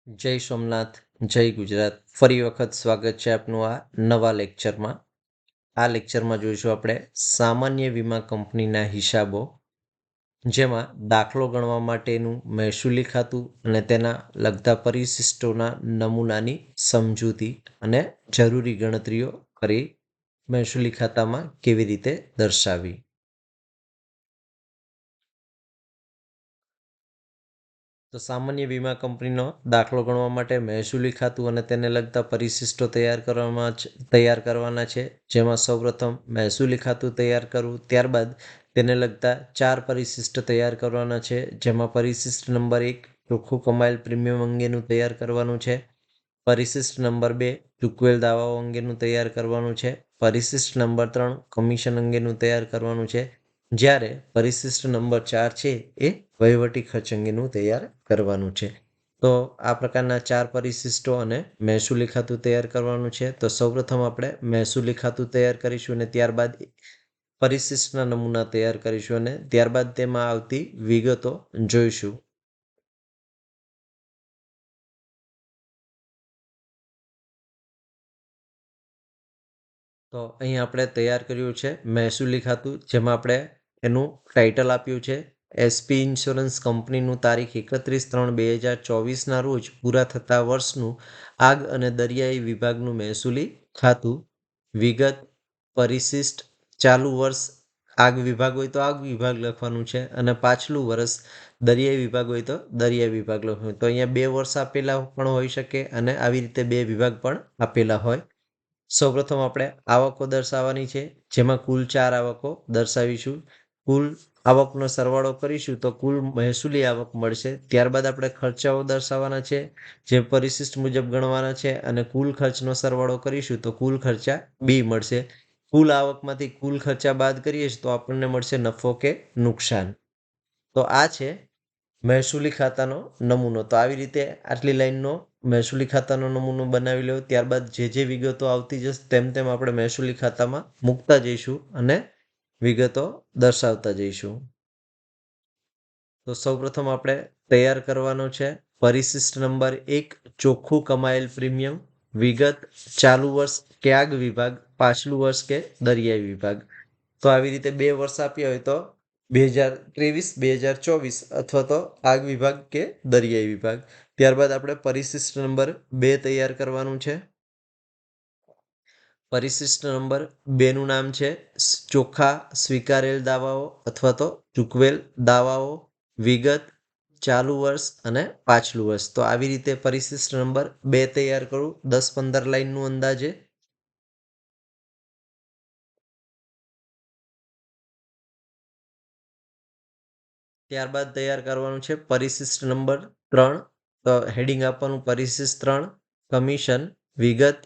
જય સોમનાથ, જય ગુજરાત. ફરી વખત સ્વાગત છે આપનું આ નવા લેક્ચરમાં. આ લેક્ચરમાં જોઈશું આપણે સામાન્ય વીમા કંપનીના હિસાબો, જેમાં દાખલો ગણવા માટેનું મહેસૂલી ખાતું અને તેના લગતા પરિશિષ્ટોના નમૂનાની સમજૂતી અને જરૂરી ગણતરીઓ કરી મહેસૂલી ખાતામાં કેવી રીતે દર્શાવવી. તો સામાન્ય વીમા કંપનીનો દાખલો ગણવા માટે મહેસૂલી ખાતું અને તેને લગતા પરિશિષ્ટો તૈયાર કરવાના છે, જેમાં સૌપ્રથમ મહેસૂલી ખાતું તૈયાર કરવું, ત્યારબાદ તેને લગતા 4 પરિશિષ્ટ તૈયાર કરવાના છે, જેમાં પરિશિષ્ટ નંબર 1 ચોખ્ખું કમાયેલ પ્રીમિયમ અંગેનું તૈયાર કરવાનું છે, પરિશિષ્ટ નંબર 2 ચૂકવેલ દાવાઓ અંગેનું તૈયાર કરવાનું છે, પરિશિષ્ટ નંબર 3 કમિશન અંગેનું તૈયાર કરવાનું છે, જ્યારે પરિશિષ્ટ નંબર 4 છે એ વહીવટી ખર્ચ અંગેનું તૈયાર કરવાનું છે. તો આ પ્રકારના 4 પરિશિષ્ટો અને મહેસૂલી ખાતું તૈયાર કરવાનું છે. તો સૌપ્રથમ આપણે મહેસૂલી ખાતું તૈયાર કરીશું અને ત્યારબાદ પરિશિષ્ટના નમૂના તૈયાર કરીશું અને ત્યારબાદ તેમાં આવતી વિગતો જોઈશું. તો અહીં આપણે તૈયાર કર્યું છે મહેસૂલી ખાતું, જેમાં આપણે એનું ટાઇટલ આપ્યું છે એસપી ઇન્સ્યોરન્સ કંપનીનું તારીખ 31/3/2024ના રોજ પૂરા થતા વર્ષનું આગ અને દરિયાઈ વિભાગનું મહેસૂલી ખાતું. વિગત, પરિશિષ્ટ, ચાલુ વર્ષ આગ વિભાગ હોય તો આગ વિભાગ લખવાનું છે અને પાછલું વર્ષ દરિયાઈ વિભાગ હોય તો દરિયાઈ વિભાગ લખવાનું. તો અહીંયા 2 વર્ષ આપેલા પણ હોઈ શકે અને આવી રીતે 2 વિભાગ પણ આપેલા હોય. સૌપ્રથમ આપણે આવકો દર્શાવવાની છે, જેમાં કુલ 4 આવકો દર્શાવીશું. કુલ આવકનો સરવાળો કરીશું તો કુલ મહેસૂલી આવક મળશે. ત્યારબાદ આપણે ખર્ચાઓ દર્શાવવાના છે, જે પરિશિષ્ટ મુજબ ગણવાના છે અને કુલ ખર્ચનો સરવાળો કરીશું તો કુલ ખર્ચા બી મળશે. કુલ આવકમાંથી કુલ ખર્ચા બાદ કરીએ તો આપણને મળશે નફો કે નુકસાન. તો આ છે મહેસૂલી ખાતાનો નમૂનો. તો આવી રીતે આટલી લાઈનનો મહેસૂલી ખાતાનો નમૂનો બનાવી લો. ત્યારબાદ જે વિગતો આવતી જશે તેમ તેમ આપણે મહેસૂલી ખાતામાં મૂકતા જઈશું અને વિગતો દર્શાવતા જઈશું. તો સૌપ્રથમ આપણે તૈયાર કરવાનો છે પરિશિષ્ટ નંબર 1 ચોખ્ખું કમાયેલ પ્રીમિયમ. વિગત, ચાલુ વર્ષ કે આગ વિભાગ, પાછલું વર્ષ કે દરિયાઈ વિભાગ. તો આવી રીતે 2 વર્ષ આપ્યા હોય તો 2023-2024 અથવા તો આગ વિભાગ કે દરિયાઈ વિભાગ. ત્યારબાદ આપણે પરિશિષ્ટ નંબર 2 તૈયાર કરવાનું છે. પરિશિષ્ટ નંબર 2નું નામ છે ચોખ્ખા સ્વીકારેલ દાવાઓ અથવા તો ચૂકવેલ દાવાઓ. વિગત, ચાલુ વર્ષ અને પાછલું વર્ષ. તો આવી રીતે પરિશિષ્ટ નંબર 2 તૈયાર કરું 10-15 લાઈનનું અંદાજે. ત્યારબાદ તૈયાર કરવાનું છે પરિશિષ્ટ નંબર 3. તો હેડિંગ આપવાનું પરિશિષ્ટ 3 કમિશન. વિગત,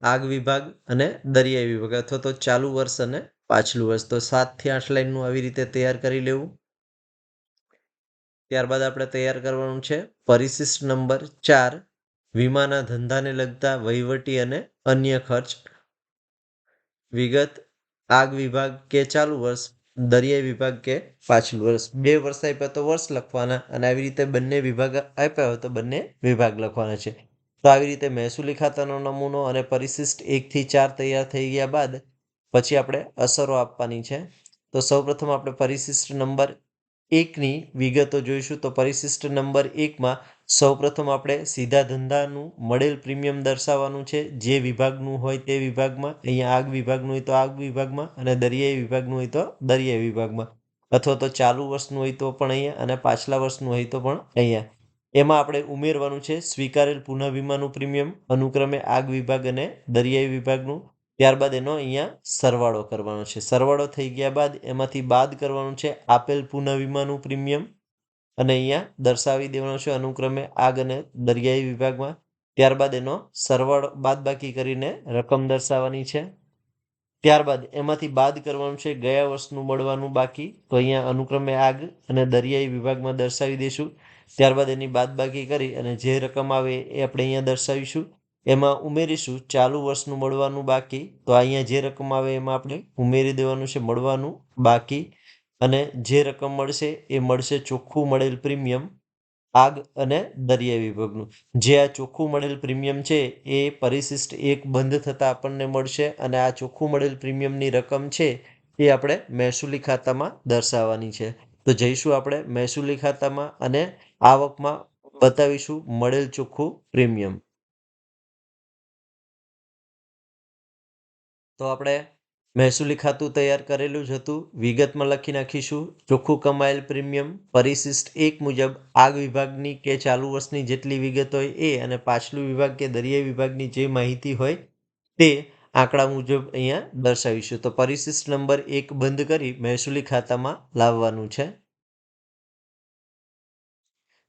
આગ વિભાગ અને દરિયાઈ વિભાગ અથવા તો ચાલુ વર્ષ અને પાછલું વર્ષ. તો 7 થી 8 લાઈનનું આવી રીતે તૈયાર કરી લેવું. ત્યારબાદ આપણે તૈયાર કરવાનું છે પરિશિષ્ટ નંબર 4 વીમાના ધંધાને લગતા વહીવટી અને અન્ય ખર્ચ. વિગત, આગ વિભાગ કે ચાલુ વર્ષ, દરિયાઈ વિભાગ કે પાછલું વર્ષ. 2 વર્ષ આપ્યા તો વર્ષ લખવાના અને આવી રીતે બંને વિભાગ આપ્યા હોય તો બંને વિભાગ લખવાના છે. તો આવી રીતે મહેસૂલી ખાતાનો નમૂનો અને પરિશિષ્ટ 1 થી 4 તૈયાર થઈ ગયા બાદ પછી આપણે અસરો આપવાની છે. તો સૌપ્રથમ આપણે પરિશિષ્ટ નંબર 1ની વિગતો જોઈશું. તો પરિશિષ્ટ નંબર 1માં સૌપ્રથમ આપણે સીધા ધંધાનું મળેલ પ્રીમિયમ દર્શાવવાનું છે, જે વિભાગનું હોય તે વિભાગમાં. અહીંયા આગ વિભાગનું હોય તો આગ વિભાગમાં અને દરિયાઈ વિભાગનું હોય તો દરિયાઈ વિભાગમાં, અથવા તો ચાલુ વર્ષનું હોય તો પણ અહીંયા અને પાછલા વર્ષનું હોય તો પણ અહીંયા. એમાં આપણે ઉમેરવાનું છે સ્વીકારેલ પુનઃ વીમાનું પ્રીમિયમ, અનુક્રમે આગ વિભાગ અને દરિયાઈ વિભાગનું. ત્યારબાદ એનો અહીંયા સરવાળો કરવાનો છે. સરવાળો થઈ ગયા બાદ એમાંથી બાદ કરવાનું છે આપેલ પુનઃ વીમાનું પ્રીમિયમ અને અહીંયા દર્શાવી દેવાનું છે અનુક્રમે આગ અને દરિયાઈ વિભાગમાં. ત્યારબાદ એનો સરવાળો બાદબાકી કરીને રકમ દર્શાવવાની છે. ત્યારબાદ એમાંથી બાદ કરવાનું છે ગયા વર્ષનું મળવાનું બાકી. તો અહીંયા અનુક્રમે આગ અને દરિયાઈ વિભાગમાં દર્શાવી દઈશું. ત્યારબાદ એની બાદબાકી કરી અને જે રકમ આવે એ આપણે અહીંયા દર્શાવીશું. એમાં ઉમેરીશું ચાલુ વર્ષનું મળવાનું બાકી. તો અહીંયા જે રકમ આવે એમાં આપણે ઉમેરી દેવાનું છે મળવાનું બાકી અને જે રકમ મળશે એ મળશે ચોખ્ખું મળેલ પ્રીમિયમ. આગ અને દરિયાઈ વિભાગનું. જે આ ચોખ્ખું મળેલ પ્રીમિયમ છે એ પરિશિષ્ટ 1 બંધ થતાં આપણને મળશે અને આ ચોખ્ખું મળેલ પ્રીમિયમની રકમ છે એ આપણે મહેસૂલી ખાતામાં દર્શાવવાની છે. તો જઈશું આપણે મહેસૂલી ખાતામાં અને આવકમાં બતાવીશું મળેલ ચોખ્ખું પ્રીમિયમ. તો આપણે મહેસૂલી ખાતું તૈયાર કરેલું જ હતું. વિગતમાં લખી નાખીશું ચોખ્ખું કમાયેલ પ્રીમિયમ પરિશિષ્ટ 1 મુજબ આગ વિભાગની કે ચાલુ વર્ષની જેટલી વિગત હોય એ અને પાછલું વિભાગ કે દરિયાઈ વિભાગની જે માહિતી હોય તે આંકડા મુજબ અહીંયા દર્શાવીશું. તો પરિશિષ્ટ નંબર 1 બંધ કરી મહેસૂલી ખાતામાં લાવવાનું છે.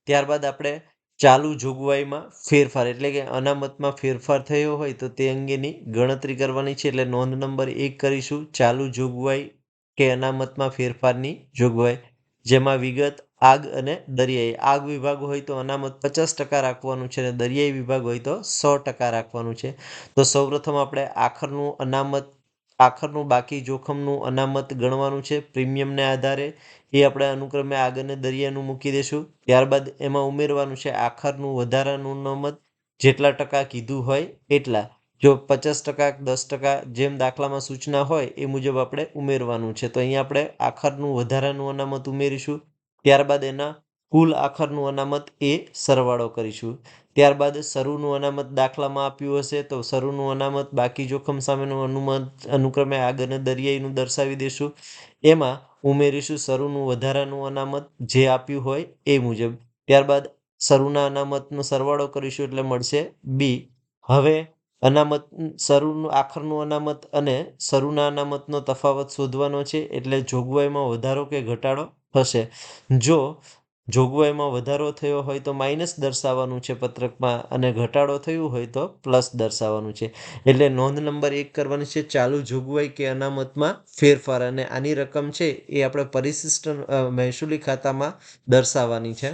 ત્યારબાદ આપણે ચાલુ જોગવાઈમાં ફેરફાર એટલે કે અનામતમાં ફેરફાર થયો હોય તો તે અંગેની ગણતરી કરવાની છે. એટલે નોંધ નંબર 1 કરીશું ચાલુ જોગવાઈ કે અનામતમાં ફેરફારની જોગવાઈ. જેમાં વિગત આગ અને દરિયાઈ. આગ વિભાગ હોય તો અનામત 50% રાખવાનું છે અને દરિયાઈ વિભાગ હોય તો 100% રાખવાનું છે. તો સૌપ્રથમ આપણે આખરનું બાકી જોખમનું અનામત ગણવાનું છે પ્રીમિયમને આધારે. એ આપણે અનુક્રમે આગ અને દરિયાનું મૂકી દઈશું. ત્યારબાદ એમાં ઉમેરવાનું છે આખરનું વધારાનું અનામત જેટલા ટકા કીધું હોય એટલા. જો 50%, 10% જેમ દાખલામાં સૂચના હોય એ મુજબ આપણે ઉમેરવાનું છે. તો અહીંયા આપણે આખરનું વધારાનું અનામત ઉમેરીશું. ત્યારબાદ એના કુલ આખરનું અનામત એ સરવાળો કરીશું. ત્યારબાદ શરૂનું અનામત દાખલામાં આપ્યું હશે તો શરૂનું અનામત બાકી જોખમ સામેનું અનુક્રમે આગ અને દરિયાઈનું દર્શાવી દઈશું. એમાં ઉમેરીશું શરૂનું વધારાનું અનામત જે આપ્યું હોય એ મુજબ. ત્યારબાદ શરૂના અનામતનો સરવાળો કરીશું એટલે મળશે બી. હવે આખરનું અનામત અને શરૂના અનામતનો તફાવત શોધવાનો છે. એટલે જોગવાઈમાં વધારો કે ઘટાડો થશે. જો જોગવાઈમાં વધારો થયો હોય તો માઇનસ દર્શાવવાનું છે પત્રકમાં અને ઘટાડો થયું હોય તો પ્લસ દર્શાવવાનું છે. એટલે નોંધ નંબર 1 કરવાની છે ચાલુ જોગવાઈ કે અનામતમાં ફેરફાર અને આની રકમ છે એ આપણે પરિશિષ્ટ મહેસૂલી ખાતામાં દર્શાવવાની છે.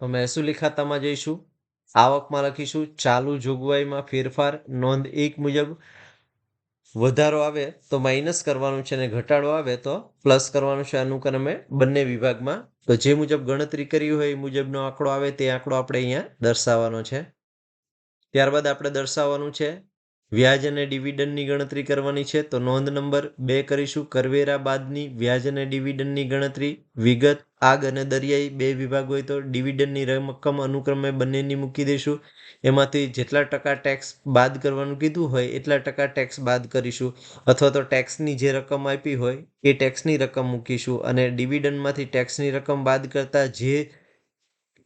તો મહેસૂલી ખાતામાં જઈશું. આવકમાં લખીશું ચાલુ જોગવાઈમાં ફેરફાર. નોંધ 1 મુજબ વધારો આવે તો માઇનસ કરવાનું છે અને ઘટાડો આવે તો પ્લસ કરવાનું છે અનુક્રમે બંને વિભાગમાં. તો જે મુજબ ગણતરી કરી હોય એ મુજબનો આંકડો આવે તે આંકડો આપણે અહીંયા દર્શાવવાનો છે. ત્યારબાદ આપણે દર્શાવવાનું છે વ્યાજ અને ડિવિડન્ડની ગણતરી કરવાની છે. તો નોંધ નંબર 2 કરીશું કરવેરા બાદની વ્યાજ અને ડિવિડન્ડની ગણતરી. વિગત આગ અને દરિયાઈ 2 વિભાગ હોય તો ડિવિડન્ડની રકમ અનુક્રમે બંનેની મૂકી દઈશું. એમાંથી જેટલા ટકા ટેક્સ બાદ કરવાનું કીધું હોય એટલા ટકા ટેક્સ બાદ કરીશું. અથવા તો ટેક્સની જે રકમ આપી હોય એ ટેક્સની રકમ મૂકીશું અને ડિવિડન્ડમાંથી ટેક્સની રકમ બાદ કરતાં જે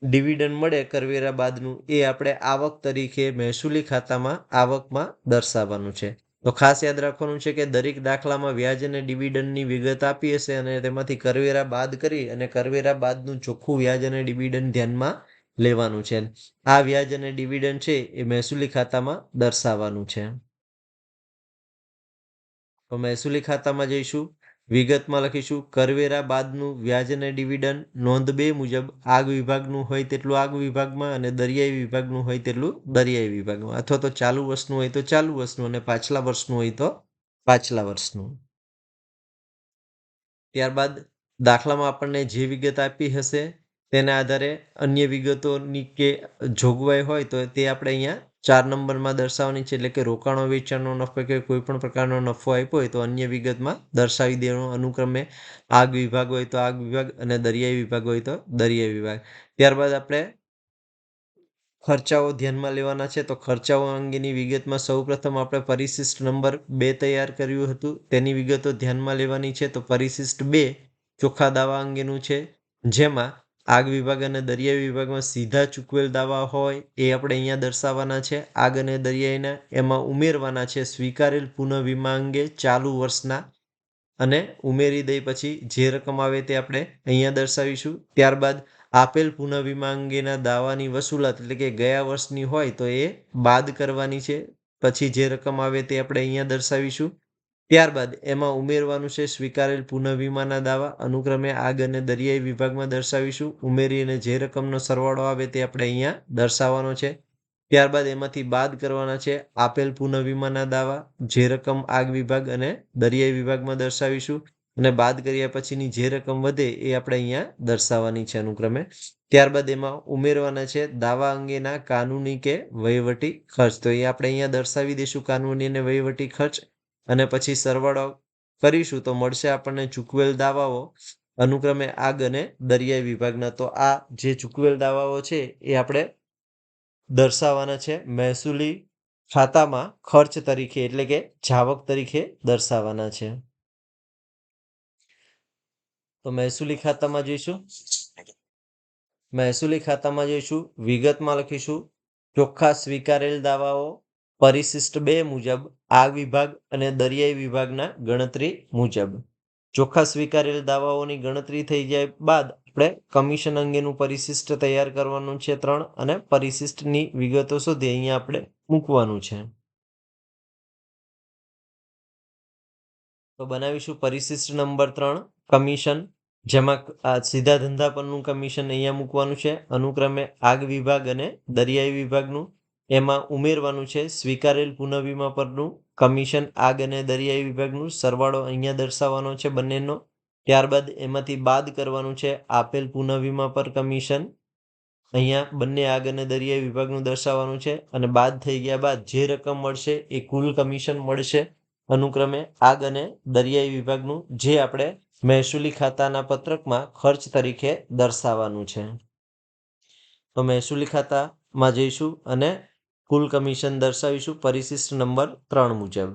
ડિવિડન્ડ મળે કરવેરા બાદનું એ આપણે આવક તરીકે મહેસૂલી ખાતામાં આવકમાં દર્શાવવાનું છે. તો ખાસ યાદ રાખવાનું છે કે દરેક દાખલામાં વ્યાજ અને ડિવિડન્ડની વિગત આપી હશે અને તેમાંથી કરવેરા બાદ કરી અને કરવેરા બાદનું ચોખ્ખું વ્યાજ અને ડિવિડન્ડ ધ્યાનમાં લેવાનું છે. આ વ્યાજ અને ડિવિડન્ડ છે એ મહેસૂલી ખાતામાં દર્શાવવાનું છે. તો મહેસૂલી ખાતામાં જઈશું. વિગતમાં લખીશું કરવેરા બાદનું વ્યાજ અને ડિવિડન્ડ. નોંધ 2 મુજબ આગ વિભાગનું હોય તેટલું આગ વિભાગમાં અને દરિયાઈ વિભાગનું હોય તેટલું દરિયાઈ વિભાગમાં. અથવા તો ચાલુ વર્ષનું હોય તો ચાલુ વર્ષનું અને પાછલા વર્ષનું હોય તો પાછલા વર્ષનું. ત્યારબાદ દાખલામાં આપણને જે વિગત આપી હશે તેના આધારે અન્ય વિગતોની કે જોગવાઈ હોય તો તે આપણે અહીંયા 4 નંબરમાં દર્શાવવાની છે. એટલે કે રોકાણો વેચાણનો નફો કે કોઈ પણ પ્રકારનો નફો આપ્યો હોય તો અન્ય વિગતમાં દર્શાવી દેવાનો. અનુક્રમે આગ વિભાગ હોય તો આગ વિભાગ અને દરિયાઈ વિભાગ હોય તો દરિયાઈ વિભાગ. ત્યારબાદ આપણે ખર્ચાઓ ધ્યાનમાં લેવાના છે. તો ખર્ચાઓ અંગેની વિગતમાં સૌપ્રથમ આપણે પરિશિષ્ટ નંબર 2 તૈયાર કર્યું હતું તેની વિગતો ધ્યાનમાં લેવાની છે. તો પરિશિષ્ટ 2 ચોખ્ખા દાવા અંગેનું છે. જેમાં આગ વિભાગ અને દરિયાઈ વિભાગમાં સીધા ચૂકવેલ દાવા હોય એ આપણે અહીંયા દર્શાવવાના છે. આગ અને દરિયાઈના એમાં ઉમેરવાના છે સ્વીકારેલ પુનઃ વીમા અંગે ચાલુ વર્ષના અને ઉમેરી દઈ પછી જે રકમ આવે તે આપણે અહીંયા દર્શાવીશું. ત્યારબાદ આપેલ પુનઃ વીમા અંગેના દાવાની વસૂલાત એટલે કે ગયા વર્ષની હોય તો એ બાદ કરવાની છે. પછી જે રકમ આવે તે આપણે અહીંયા દર્શાવીશું. ત્યારબાદ એમાં ઉમેરવાનું છે સ્વીકારેલ પુનઃ વીમાના દાવા. અનુક્રમે આગ અને દરિયાઈ વિભાગમાં દર્શાવીશું. ઉમેરીને જે રકમનો સરવાળો આવે તે આપણે અહીંયા દર્શાવવાનો છે. ત્યારબાદ એમાંથી બાદ કરવાના છે આપેલ પુનઃ વીમાના દાવા. જે રકમ આગ વિભાગ અને દરિયાઈ વિભાગમાં દર્શાવીશું. અને બાદ કર્યા પછીની જે રકમ વધે એ આપણે અહીંયા દર્શાવવાની છે અનુક્રમે. ત્યારબાદ એમાં ઉમેરવાના છે દાવા અંગેના કાનૂની કે વહીવટી ખર્ચ. તો એ આપણે અહીંયા દર્શાવી દઈશું કાનૂની અને વહીવટી ખર્ચ, અને પછી સરવાળો કરીશું તો મળશે આપણને ચૂકવેલ દાવાઓ અનુક્રમે આગ અને દરિયાઈ વિભાગના. તો આ જે ચૂકવેલ દાવાઓ છે એ આપણે દર્શાવવાના છે મહેસૂલી ખાતામાં ખર્ચ તરીકે, એટલે કે જાવક તરીકે દર્શાવવાના છે. તો મહેસૂલી ખાતામાં જોઈશું વિગતમાં લખીશું ચોખ્ખા સ્વીકારેલ દાવાઓ પરિશિષ્ટ 2 મુજબ આગ વિભાગ અને દરિયાઈ વિભાગના ગણતરી મુજબ. ચોખ્ખા સ્વીકારેલ દાવાઓની ગણતરી થઈ જાય બાદ આપણે કમિશન અંગેનું પરિશિષ્ટ તૈયાર કરવાનું છે 3, અને પરિશિષ્ટની વિગતો શોધી અહીંયા આપણે મૂકવાનું છે. તો બનાવીશું પરિશિષ્ટ નંબર 3 કમિશન, જેમાં સીધા ધંધા પરનું કમિશન અહીંયા મૂકવાનું છે અનુક્રમે આગ વિભાગ અને દરિયાઈ વિભાગનું. એમાં ઉમેરવાનું છે સ્વીકારેલ પુનઃવીમા પરનું કમિશન આગ અને દરિયાઈ વિભાગનું. સરવાળો અહીંયા દર્શાવવાનો છે બંનેનો. ત્યારબાદ એમાંથી બાદ કરવાનું છે આપેલ પુનઃવીમા પર કમિશન. અહીંયા બંને આગ અને દરિયાઈ વિભાગનું દર્શાવવાનું છે, અને બાદ થઈ ગયા બાદ જે રકમ મળશે એ કુલ કમિશન મળશે અનુક્રમે આગ અને દરિયાઈ વિભાગનું, જે આપણે મહેસૂલી ખાતાના પત્રકમાં ખર્ચ તરીકે દર્શાવવાનું છે. તો મહેસૂલી ખાતામાં જઈશું અને કુલ કમિશન દર્શાવીશું પરિશિષ્ટ નંબર 3 મુજબ.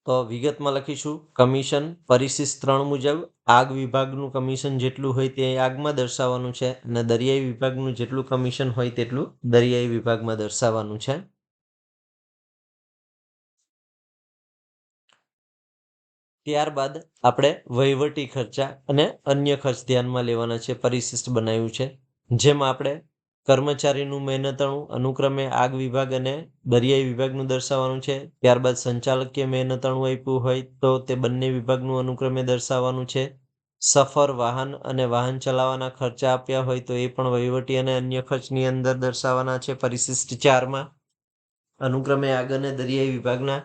તો વિગતમાં લખીશું કમિશન પરિશિષ્ટ 3 મુજબ આગ વિભાગનું કમિશન જેટલું હોય તે આગમાં દર્શાવવાનું છે, અને દરિયાઈ વિભાગનું જેટલું કમિશન હોય તેટલું દરિયાઈ વિભાગમાં દર્શાવવાનું છે. ત્યારબાદ આપણે વહીવટી ખર્ચા અને અન્ય ખર્ચ ધ્યાનમાં લેવાના છે. પરિશિષ્ટ બનાવ્યું છે જેમાં આપણે કર્મચારીનું મહેનતાણું અનુક્રમે આગ વિભાગ અને દરિયાઈ વિભાગનું દર્શાવવાનું છે. ત્યારબાદ સંચાલકીય મહેનતાણું આપ્યું હોય તો તે બંને વિભાગનું અનુક્રમે દર્શાવવાનું છે. સફર વાહન અને વાહન ચલાવવાના ખર્ચા આપ્યા હોય તો એ પણ વહીવટી અને અન્ય ખર્ચની અંદર દર્શાવવાના છે પરિશિષ્ટ 4માં અનુક્રમે આગ અને દરિયાઈ વિભાગના.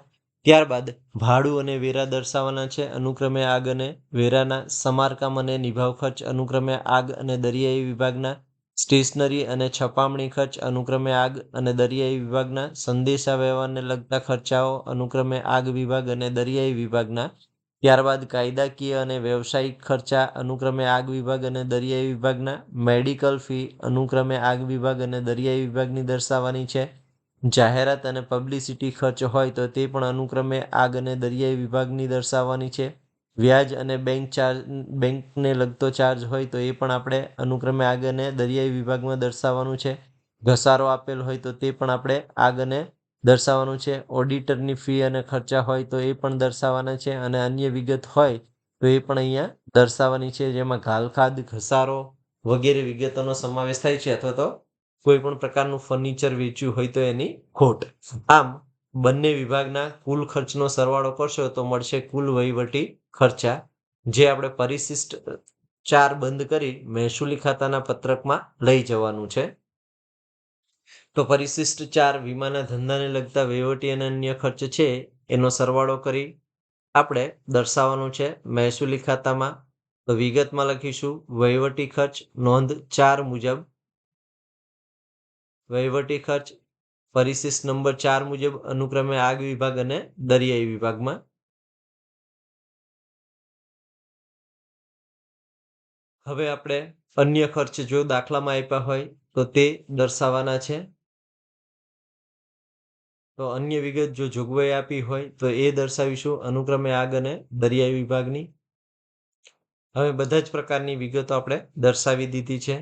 ત્યારબાદ ભાડું અને વેરા દર્શાવવાના છે અનુક્રમે આગ અને વેરાના. સમારકામ અને નિભાવ ખર્ચ અનુક્રમે આગ અને દરિયાઈ વિભાગના. સ્ટેશનરી અને છપામણી ખર્ચ અનુક્રમે આગ અને દરિયાઈ વિભાગના. સંદેશા વ્યવહારને લગતા ખર્ચાઓ અનુક્રમે આગ વિભાગ અને દરિયાઈ વિભાગના. ત્યારબાદ કાયદાકીય અને વ્યવસાયિક ખર્ચા અનુક્રમે આગ વિભાગ અને દરિયાઈ વિભાગના. મેડિકલ ફી અનુક્રમે આગ વિભાગ અને દરિયાઈ વિભાગની દર્શાવવાની છે. જાહેરાત અને પબ્લિસિટી ખર્ચ હોય તો તે પણ અનુક્રમે આગ અને દરિયાઈ વિભાગની દર્શાવવાની છે. વ્યાજ અને બેંકને લગતો ચાર્જ હોય તો એ પણ આપણે અનુક્રમે આગ અને દરિયાઈ વિભાગમાં દર્શાવવાનું છે. ઘસારો આપેલ હોય તો તે પણ આપણે આગ અને દર્શાવવાનું છે. ઓડિટરની ફી અને ખર્ચા હોય તો એ પણ દર્શાવવાના છે, અને અન્ય વિગત હોય તો એ પણ અહીંયા દર્શાવવાની છે, જેમાં ઘાલખાદ ઘસારો વગેરે વિગતોનો સમાવેશ થાય છે, અથવા તો કોઈ પણ પ્રકારનું ફર્નિચર વેચ્યું હોય તો એની ખોટ. આમ બંને વિભાગના કુલ ખર્ચનો સરવાળો કરશો તો મળશે કુલ વહીવટી ખર્ચા, જે આપણે પરિશિષ્ટ 4 બંધ કરી મહેસૂલી ખાતાના પત્રકમાં લઈ જવાનું છે. તો પરિશિષ્ટ 4 વીમાના ધંધાને લગતા વહીવટી અને અન્ય ખર્ચ છે એનો સરવાળો કરી આપણે દર્શાવવાનું છે મહેસૂલી ખાતામાં. તો વિગતમાં લખીશું વહીવટી ખર્ચ નોંધ 4 મુજબ. વહીવટી ખર્ચ પરિશિષ્ટ નંબર 4 મુજબ અનુક્રમે આગ વિભાગ અને દરિયાઈ વિભાગમાં. હવે આપણે અન્ય ખર્ચ જો દાખલામાં આપ્યા હોય તો તે દર્શાવવાના છે. તો અન્ય વિગત જો જોગવાઈ આપી હોય તો એ દર્શાવીશું અનુક્રમે આગ અને દરિયાઈ વિભાગની. હવે બધા જ પ્રકારની વિગતો આપણે દર્શાવી દીધી છે.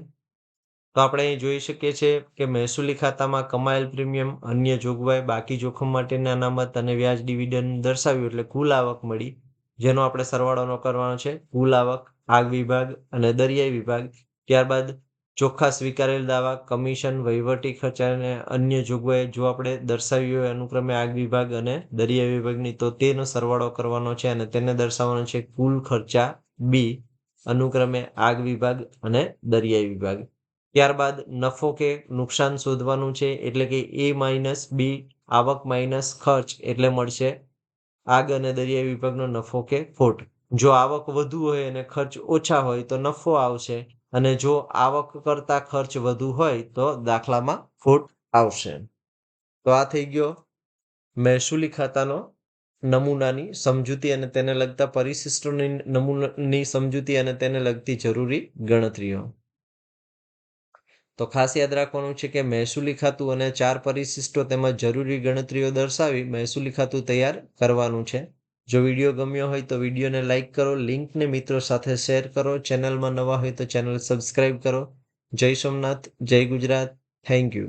તો આપણે અહીં જોઈ શકીએ છીએ કે મહેસૂલી ખાતામાં કમાયેલ પ્રીમિયમ, અન્ય જોગવાઈ, બાકી જોખમ માટેના અનામત અને વ્યાજ ડિવિડન્ડ દર્શાવ્યું એટલે કુલ આવક મળી, જેનો આપણે સરવાળો કરવાનો છે. કુલ આવક આગ વિભાગ અને દરિયાઈ વિભાગ. ત્યારબાદ ચોખ્ખા સ્વીકારેલ દાવા, કમિશન, વહીવટી ખર્ચ અને અન્ય જોગવાઈ જો આપણે દર્શાવી હોય અનુક્રમે આગ વિભાગ અને દરિયાઈ વિભાગની, તો તેનો સરવાળો કરવાનો છે અને તેને દર્શાવવાનો છે કુલ ખર્ચા બી અનુક્રમે આગ વિભાગ અને દરિયાઈ વિભાગ. ત્યારબાદ નફો કે નુકસાન શોધવાનું છે, એટલે કે A માઇનસ B આવક માઇનસ ખર્ચ એટલે મળશે આગ અને દરિયાઈ વિભાગનો નફો કે ખોટ. જો આવક વધુ હોય અને ખર્ચ ઓછા હોય તો નફો આવશે, અને જો આવક કરતા ખર્ચ વધુ હોય તો દાખલામાં ખોટ આવશે. તો આ થઈ ગયો મહેસૂલી ખાતાનો નમૂનાની સમજૂતી અને તેને લગતા પરિશિષ્ટોની નમૂનાની સમજૂતી અને તેને લગતી જરૂરી ગણતરીઓ. તો ખાસ યાદ રાખવાનું છે કે મહેસૂલી ખાતું અને 4 પરિશિષ્ટો તેમજ જરૂરી ગણતરીઓ દર્શાવી મહેસૂલી ખાતું તૈયાર કરવાનું છે. જો વિડીયો ગમ્યો હોય તો વિડીયોને લાઇક કરો, લિંકને મિત્રો સાથે શેર કરો, ચેનલમાં નવા હોય તો ચેનલ સબસ્ક્રાઇબ કરો. જય સોમનાથ, જય ગુજરાત. Thank you.